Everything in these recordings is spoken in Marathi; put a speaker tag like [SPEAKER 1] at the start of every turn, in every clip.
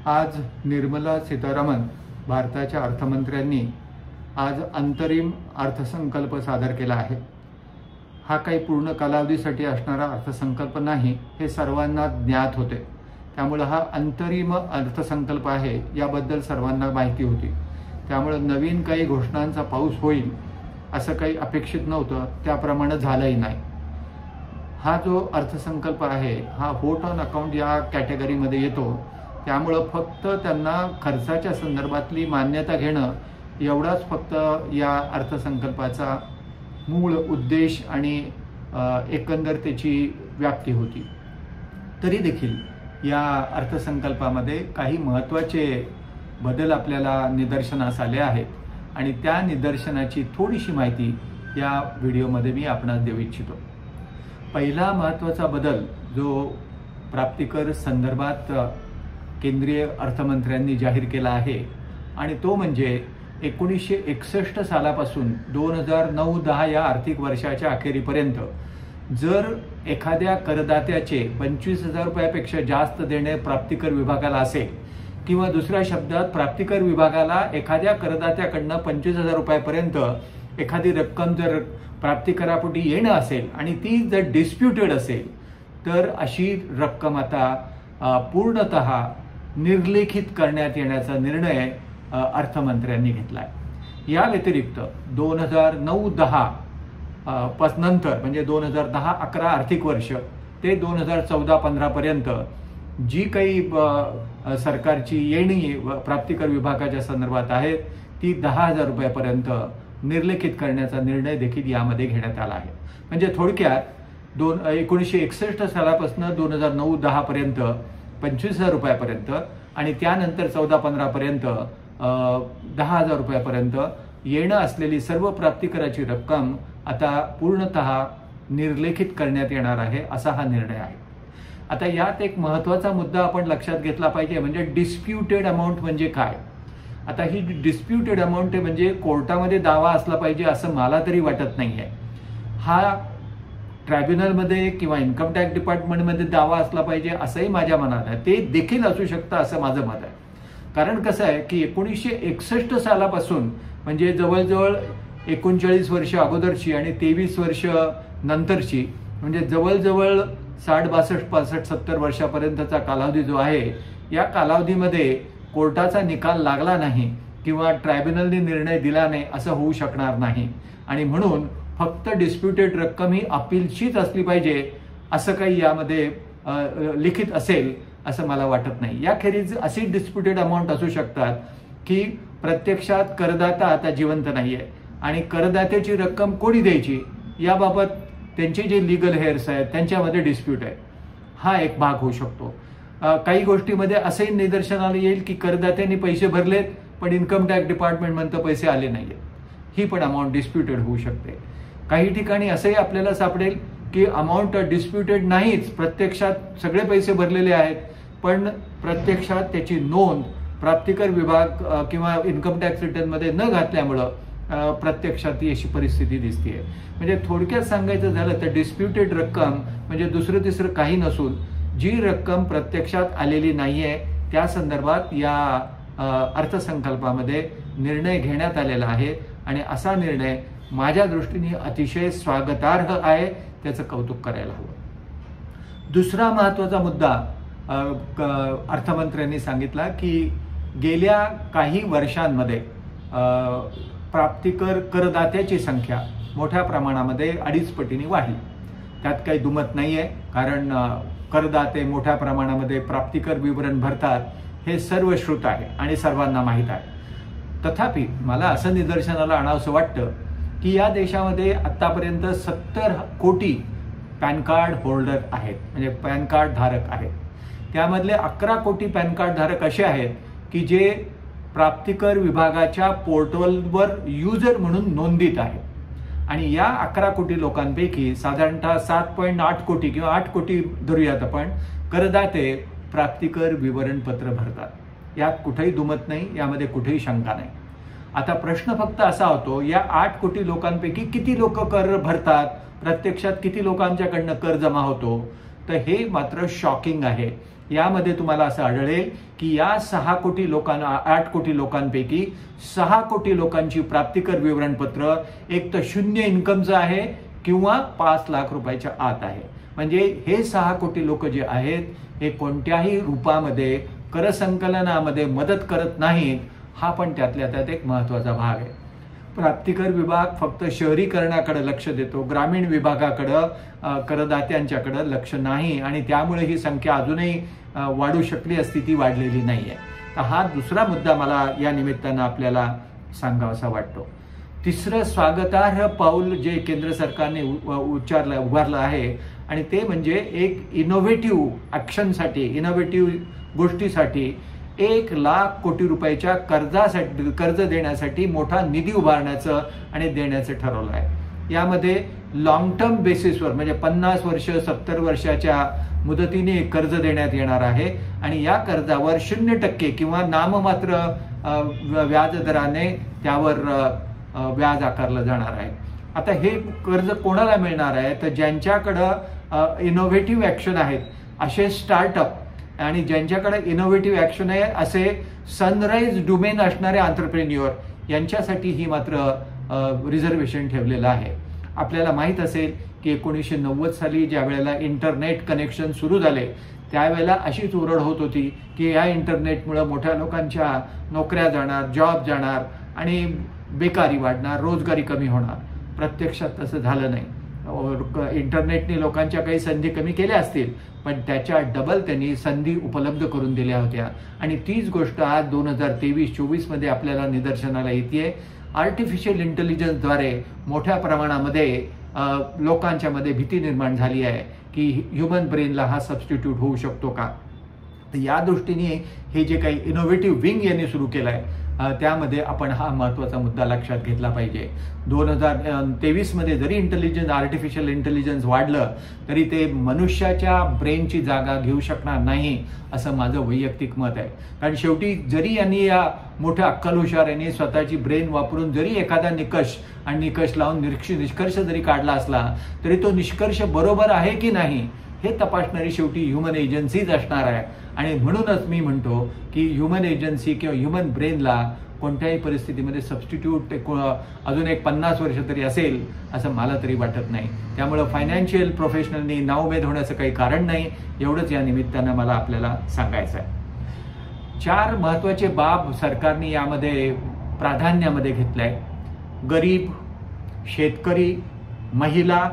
[SPEAKER 1] आज निर्मला सीतारामन भारताच्या अर्थमंत्र्यांनी आज अंतरिम अर्थसंकल्प सादर केला आहे। हा काही पूर्ण कालावधीसाठी असणारा अर्थसंकल्प नाही हे सर्वांना ज्ञात होते। त्यामुळे हा अंतरिम अर्थसंकल्प आहे याबद्दल सर्वांना माहिती होती। त्यामुळे नवीन काही घोषणांचा पाऊस होईल असं काही अपेक्षित नव्हतं, त्याप्रमाणे झालंही नाही। हा जो अर्थसंकल्प आहे हा व्होट ऑन अकाउंट या कॅटेगरीमध्ये येतो। त्यामुळे फक्त त्यांना खर्चाच्या संदर्भातली मान्यता घेणं एवढाच फक्त या अर्थसंकल्पाचा मूळ उद्देश आणि एकंदर त्याची व्याप्ती होती। तरी देखील या अर्थसंकल्पामध्ये काही महत्त्वाचे बदल आपल्याला निदर्शनास आले आहेत आणि त्या निदर्शनाची थोडीशी माहिती या व्हिडिओमध्ये मी आपणास देऊ इच्छितो। पहिला महत्त्वाचा बदल जो प्राप्तिकर संदर्भात केंद्रीय अर्थमंत्र्यांनी जाहीर केला आहे आणि तो म्हणजे 1961 सालापासून 2009-10 या आर्थिक वर्षाच्या अखेरीपर्यंत जर एखाद्या करदात्याचे 25,000 रुपयापेक्षा जास्त देणे प्राप्तिकर विभागाला असेल किंवा दुसऱ्या शब्दात प्राप्तिकर विभागाला एखाद्या करदात्याकडनं 25,000 रुपयापर्यंत एखादी रक्कम जर प्राप्तिकरापोटी येणं असेल आणि ती जर डिस्प्युटेड असेल तर अशी रक्कम आता पूर्णतः निर्लेखित करण्यात येण्याचा निर्णय अर्थमंत्र्यांनी घेतलाय। या व्यतिरिक्त 2009-10 नंतर म्हणजे 2010-11 आर्थिक वर्ष ते 2014-15 पर्यंत जी काही सरकारची येणी प्राप्तिकर विभागाच्या संदर्भात आहे ती 10,000 रुपयापर्यंत निर्लेखित करण्याचा निर्णय देखील यामध्ये घेण्यात आला आहे। म्हणजे थोडक्यात 1961 सालापासून 2009-10 पर्यंत 25,000 रुपयापर्यंत आणि त्यानंतर 14-15 पर्यंत 10,000 रुपयापर्यंत येणं असलेली सर्व प्राप्तिकराची रक्कम आता पूर्णतः निर्लेखित करण्यात येणार आहे असा हा निर्णय आहे। आता यात एक महत्त्वाचा मुद्दा आपण लक्षात घेतला पाहिजे म्हणजे डिस्प्युटेड अमाऊंट म्हणजे काय। आता ही डिस्प्युटेड अमाऊंट म्हणजे कोर्टामध्ये दावा असला पाहिजे असं मला तरी वाटत नाहीये। हा ट्रायब्युनलमध्ये किंवा इन्कम टॅक्स डिपार्टमेंटमध्ये दावा असला पाहिजे असंही माझ्या मनात आहे। ते देखील असू शकतं असं माझं मत आहे। कारण कसं आहे की 1961 सालापासून म्हणजे जवळजवळ 39 वर्ष अगोदरची आणि 23 वर्ष नंतरची म्हणजे जवळजवळ 60, 62, 65, 70 वर्षापर्यंतचा कालावधी जो आहे या कालावधीमध्ये कोर्टाचा निकाल लागला नाही किंवा ट्रायब्युनलने निर्णय दिला नाही असं होऊ शकणार नाही आणि म्हणून फक्त डिस्प्युटेड रक्कम ही अपीलचीच असली पाहिजे असं काही यामध्ये लिखित असेल असं मला वाटत नाही। याखेरीज अशी डिस्प्युटेड अमाऊंट असू शकतात की प्रत्यक्षात करदाता आता जिवंत नाहीये आणि करदात्याची रक्कम कोणी द्यायची याबाबत त्यांचे जे लीगल हेअर्स आहेत त्यांच्यामध्ये डिस्प्यूट आहे, हा एक भाग होऊ शकतो। काही गोष्टीमध्ये असंही निदर्शनाला येईल की करदात्यांनी पैसे भरलेत पण इन्कम टॅक्स डिपार्टमेंट म्हणतं पैसे आले नाहीये, ही पण अमाऊंट डिस्प्युटेड होऊ शकते। काही ठिकाणी असंही आपल्याला सापडेल की अमाऊंट डिस्प्युटेड नाहीच, प्रत्यक्षात सगळे पैसे भरलेले आहेत पण प्रत्यक्षात त्याची नोंद प्राप्तिकर विभाग किंवा इन्कम टॅक्स रिटर्नमध्ये न घातल्यामुळं प्रत्यक्षात ही अशी परिस्थिती दिसतेय। म्हणजे थोडक्यात सांगायचं झालं तर डिस्प्युटेड रक्कम म्हणजे दुसरं तिसरं काही नसून जी रक्कम प्रत्यक्षात आलेली नाहीये त्या संदर्भात या अर्थसंकल्पामध्ये निर्णय घेण्यात आलेला आहे आणि असा निर्णय माझ्या दृष्टीने अतिशय स्वागतार्ह आहे, त्याचं कौतुक करायला हवं। दुसरा महत्त्वाचा मुद्दा अर्थमंत्र्यांनी सांगितला की गेल्या काही वर्षांमध्ये प्राप्तिकर करदात्याची संख्या मोठ्या प्रमाणामध्ये 2.5 पटीने वाढली। त्यात काही दुमत नाहीये कारण करदाते मोठ्या प्रमाणामध्ये प्राप्तिकर विवरण भरतात हे सर्वश्रुत आहे आणि सर्वांना माहीत आहे। तथापि मला असं निदर्शनाला आणावंसं वाटतं की या देशामध्ये आतापर्यंत 70 कोटी पॅन कार्ड होल्डर आहेत म्हणजे पॅन कार्ड धारक आहेत। त्यामधले 11 कोटी पॅन कार्ड धारक असे आहेत की जे प्राप्तिकर विभागाच्या पोर्टलवर युजर म्हणून नोंदित आहेत आणि या 11 कोटी लोकांपैकी साधारणतः 7.8 कोटी किंवा 8 कोटी धरूयात आपण करदाते प्राप्तिकर विवरणपत्र भरतात। यात कुठेही दुमत नाही, यामध्ये कुठेही शंका नाही। आता प्रश्न फक्त असा होतो या 8 कोटी लोकांपैकी किती लोक कर भरतात, प्रत्यक्षात किती लोकांच्याकडनं कर जमा होतो तर हे मात्र शॉकिंग आहे. यामध्ये तुम्हाला असं आढळेल की या 6 कोटी लोकांना 8 कोटी लोकांपैकी 6 कोटी लोकांची प्राप्तिकर विवरणपत्र एक तर 0 इन्कमचं आहे किंवा 5 लाख रुपयाच्या आत आहे. म्हणजे हे 6 कोटी लोक जे आहेत हे कोणत्याही रूपामध्ये कर संकलनामध्ये मदत करत नाहीत. हा पण त्यातल्या त्यात एक महत्त्वाचा भाग आहे. प्राप्तिकर विभाग फक्त शहरीकरणाकडे लक्ष देतो, ग्रामीण विभागाकडे करदात्यांच्याकडे लक्ष नाही आणि त्यामुळे ही संख्या अजूनही वाढू शकली असती, ती वाढलेली नाहीये. तर हा दुसरा मुद्दा मला या निमित्तानं आपल्याला सांगावासा वाटतो. तिसरं स्वागतार्ह पाऊल जे केंद्र सरकारने उभारलं आहे आणि ते म्हणजे एक इनोव्हेटिव्ह ॲक्शनसाठी, इनोव्हेटिव्ह गोष्टीसाठी 1 लाख कोटी रुपयाच्या कर्ज देण्यासाठी मोठा निधी उभारण्याचं आणि देण्याचं ठरवलं आहे. यामध्ये लॉंग टर्म बेसिसवर म्हणजे 50 वर्ष 70 वर्षाच्या मुदतीने कर्ज देण्यात येणार आहे आणि या कर्जावर 0% किंवा नाममात्र व्याजदराने त्यावर व्याज आकारलं जाणार आहे. आता हे कर्ज कोणाला मिळणार आहे? तर ज्यांच्याकडं इनोव्हेटिव्ह ॲक्शन आहेत, असे स्टार्टअप आणि ज्यांच्याकडे इनोव्हेटिव्ह ॲक्शन आहे असे सनराईज डोमेन असणारे एंटरप्रेन्युअर यांच्यासाठी ही मात्र रिझर्वेशन ठेवलेलं आहे. आपल्याला माहीत असेल की 1990 साली ज्या वेळेला इंटरनेट कनेक्शन सुरू झाले त्यावेळेला अशीच ओरड होत होती की या इंटरनेटमुळे मोठ्या लोकांच्या नोकऱ्या जाणार, जॉब जाणार आणि बेकारी वाढणार, रोजगारी कमी होणार. प्रत्यक्षात तसं झालं नाही. इंटरनेटने लोकांच्या काही संधी कमी केल्या असतील पण त्याच्या डबल त्यांनी संधी उपलब्ध करून दिल्या होत्या आणि तीच गोष्ट आज 2023-24 मध्ये आपल्याला निदर्शनाला येते. आर्टिफिशियल इंटेलिजन्सद्वारे मोठ्या प्रमाणामध्ये लोकांच्या मध्ये भीती निर्माण झाली आहे की ह्युमन ब्रेनला हा सबस्टिट्यूट होऊ शकतो का. तर या दृष्टीने हे जे काही इनोव्हेटिव्ह विंग यांनी सुरू केलं आहे त्यामध्ये आपण हा महत्त्वाचा मुद्दा लक्षात घेतला पाहिजे. 2023 मध्ये जरी आर्टिफिशियल इंटेलिजन्स वाढलं तरी ते मनुष्याच्या ब्रेनची जागा घेऊ शकणार नाही असं माझं वैयक्तिक मत आहे. कारण शेवटी जरी यांनी या मोठ्या अक्कल हुशार यांनी स्वतःची ब्रेन वापरून जरी एखादा निकष लावून निष्कर्ष जरी काढला असला तरी तो निष्कर्ष बरोबर आहे की नाही हे तपासणारी शेवटी ह्युमन एजन्सीज असणार आहे. आणि म्हणूनच मी म्हणतो की ह्युमन एजन्सी किंवा ह्युमन ब्रेनला कोणत्याही परिस्थितीमध्ये सबस्टिट्यूट अजून एक 50 वर्ष तरी असेल असं मला तरी वाटत नाही. त्यामुळं फायनान्शियल प्रोफेशनलनी नाउमेद होण्याचं काही कारण नाही. एवढंच या निमित्तानं मला आपल्याला सांगायचं आहे. 4 महत्त्वाचे बाब सरकारने यामध्ये प्राधान्यामध्ये घेतलंय. गरीब, शेतकरी, महिला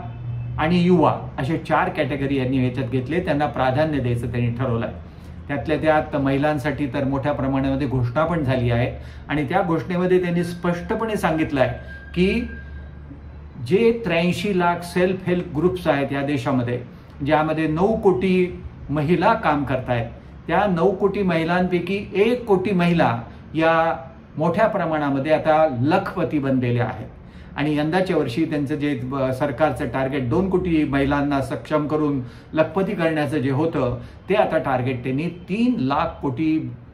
[SPEAKER 1] आणि युवा असे 4 कॅटेगरी यांनी याच्यात घेतले. त्यांना प्राधान्य द्यायचं त्यांनी ठरवलं आहे. त्यातल्या त्यात महिलांसाठी तर मोठ्या प्रमाणामध्ये घोषणा पण झाली आहे आणि त्या घोषणेमध्ये त्यांनी स्पष्टपणे सांगितलं आहे की जे 83 लाख सेल्फ हेल्प ग्रुप्स आहेत या देशामध्ये ज्यामध्ये 9 कोटी महिला काम करतायत त्या 9 कोटी महिलांपैकी 1 कोटी महिला या मोठ्या प्रमाणामध्ये आता लखपती बनलेल्या आहेत. आणि यंदाच्या वर्षी त्यांचं जे सरकारचं टार्गेट 2 कोटी महिलांना सक्षम करून लखपती करण्याचं जे होतं ते आता टार्गेट त्यांनी 3 लाख कोटी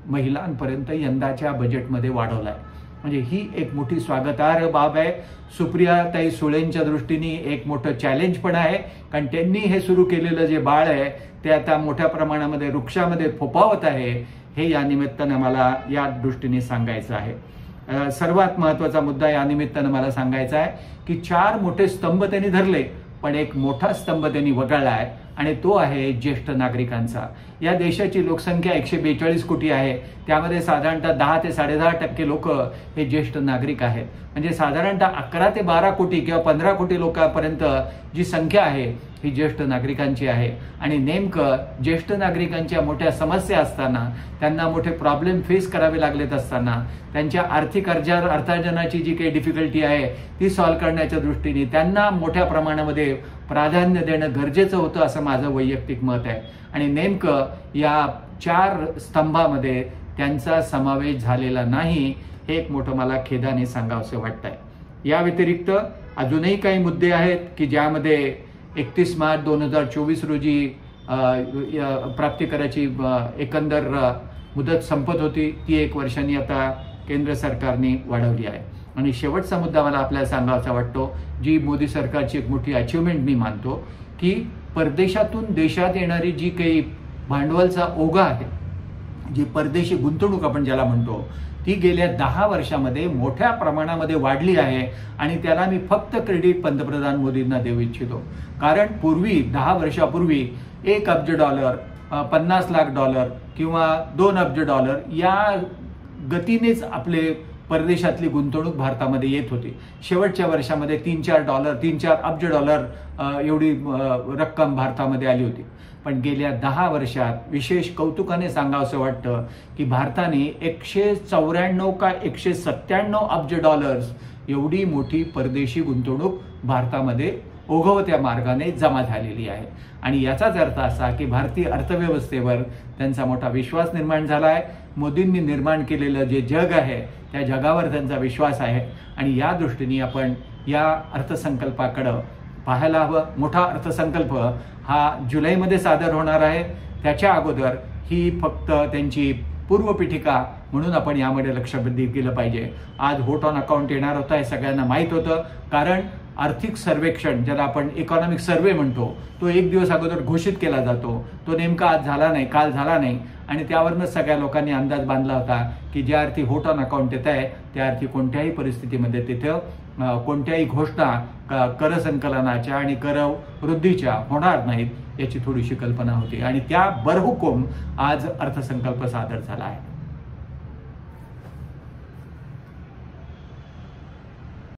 [SPEAKER 1] महिलांपर्यंत यंदाच्या बजेटमध्ये वाढवलं आहे. म्हणजे ही एक मोठी स्वागतार्ह बाब आहे. सुप्रियाताई सुळेंच्या दृष्टीने एक मोठं चॅलेंज पण आहे कारण त्यांनी हे सुरू केलेलं जे बाळ आहे ते आता मोठ्या प्रमाणामध्ये वृक्षामध्ये फोपावत आहे. हे या निमित्तानं मला या दृष्टीने सांगायचं आहे. सर्वात महत्त्वाचा मुद्दा या निमित्तानं मला सांगायचा आहे की 4 मोठे स्तंभ त्यांनी धरले पण एक मोठा स्तंभ त्यांनी वगळला आहे आणि तो आहे ज्येष्ठ नागरिकांचा. या देशाची लोकसंख्या 142 कोटी आहे. त्यामध्ये साधारणतः 10 ते 10.5% लोक हे ज्येष्ठ नागरिक आहेत. म्हणजे साधारणतः 11 ते 12 कोटी किंवा 15 कोटी लोकांपर्यंत जी संख्या आहे ही ज्येष्ठ नागरिकांची आहे. आणि नेमकं ज्येष्ठ नागरिकांच्या मोठ्या समस्या असताना त्यांना मोठे प्रॉब्लेम फेस करावे लागलेत असताना त्यांच्या आर्थिक अर्थार्जनाची जी काही डिफिकल्टी आहे ती सॉल्व्ह करण्याच्या दृष्टीने त्यांना मोठ्या प्रमाणामध्ये प्राधान्य देणं गरजेचं होतं असं माझं वैयक्तिक मत आहे. आणि नेमकं या 4 स्तंभामध्ये त्यांचा समावेश झालेला नाही हे एक मोठं मला खेदाने सांगावंसं वाटतंय. या व्यतिरिक्त अजूनही काही मुद्दे आहेत की ज्यामध्ये 31 मार्च 2024 रोजी प्राप्तिकराची एकंदर मुदत संपत होती ती 1 वर्षांनी आता केंद्र सरकारने वाढवली आहे. आणि शेवटचा मुद्दा मला आपल्याला सांगायचा वाटतो जी मोदी सरकारची एक मोठी अचिव्हमेंट मी मानतो की परदेशातून देशात येणारी जी काही भांडवलचा ओघ आहे, जी परदेशी गुंतवणूक आपण ज्याला म्हणतो, ती गेल्या 10 वर्षामध्ये मोठ्या प्रमाणामध्ये वाढली आहे. आणि त्याला मी फक्त क्रेडिट पंतप्रधान मोदींना देऊ इच्छितो. कारण पूर्वी 10 वर्षापूर्वी $1 अब्ज, $50 लाख किंवा $2 अब्ज या गतीनेच आपले परदेशातली गुंतवणूक भारतामध्ये येत होती. शेवटच्या वर्षामध्ये $3-4 अब्ज एवढी रक्कम भारतामध्ये आली होती. पण गेल्या 10 वर्षात विशेष कौतुकाने सांगावंसं वाटतं की भारताने $194 का $197 अब्ज एवढी मोठी परदेशी गुंतवणूक भारतामध्ये ओघवत्या मार्गाने जमा झालेली आहे. आणि याचाच अर्थ असा की भारतीय अर्थव्यवस्थेवर त्यांचा मोठा विश्वास निर्माण झाला आहे. मोदींनी निर्माण केलेलं जे जग आहे त्या जगावर त्यांचा विश्वास आहे. आणि या दृष्टीने आपण या अर्थसंकल्पाकडं पाहायला हवं. मोठा अर्थसंकल्प हा जुलैमध्ये सादर होणार आहे. त्याच्या अगोदर ही फक्त त्यांची पूर्वपीठिका म्हणून आपण यामध्ये लक्ष केलं पाहिजे. आज व्होट ऑन अकाउंट येणार होता हे सगळ्यांना माहीत होतं. कारण आर्थिक सर्वेक्षण ज्याला आपण इकॉनॉमिक सर्वे म्हणतो तो 1 दिवस अगोदर घोषित केला जातो. तो नेमका आज झाला नाही, काल झाला नाही. आणि त्यावरूनच सगळ्या लोकांनी अंदाज बांधला होता की ज्या अर्थी व्होट ऑन अकाउंट येत आहे त्या अर्थी कोणत्याही परिस्थितीमध्ये तिथं कोणत्याही घोषणा कर संकलनाच्या आणि कर वृद्धीच्या होणार नाहीत याची थोडीशी कल्पना होती. आणि त्या बरहुकूम आज अर्थसंकल्प सादर झाला आहे.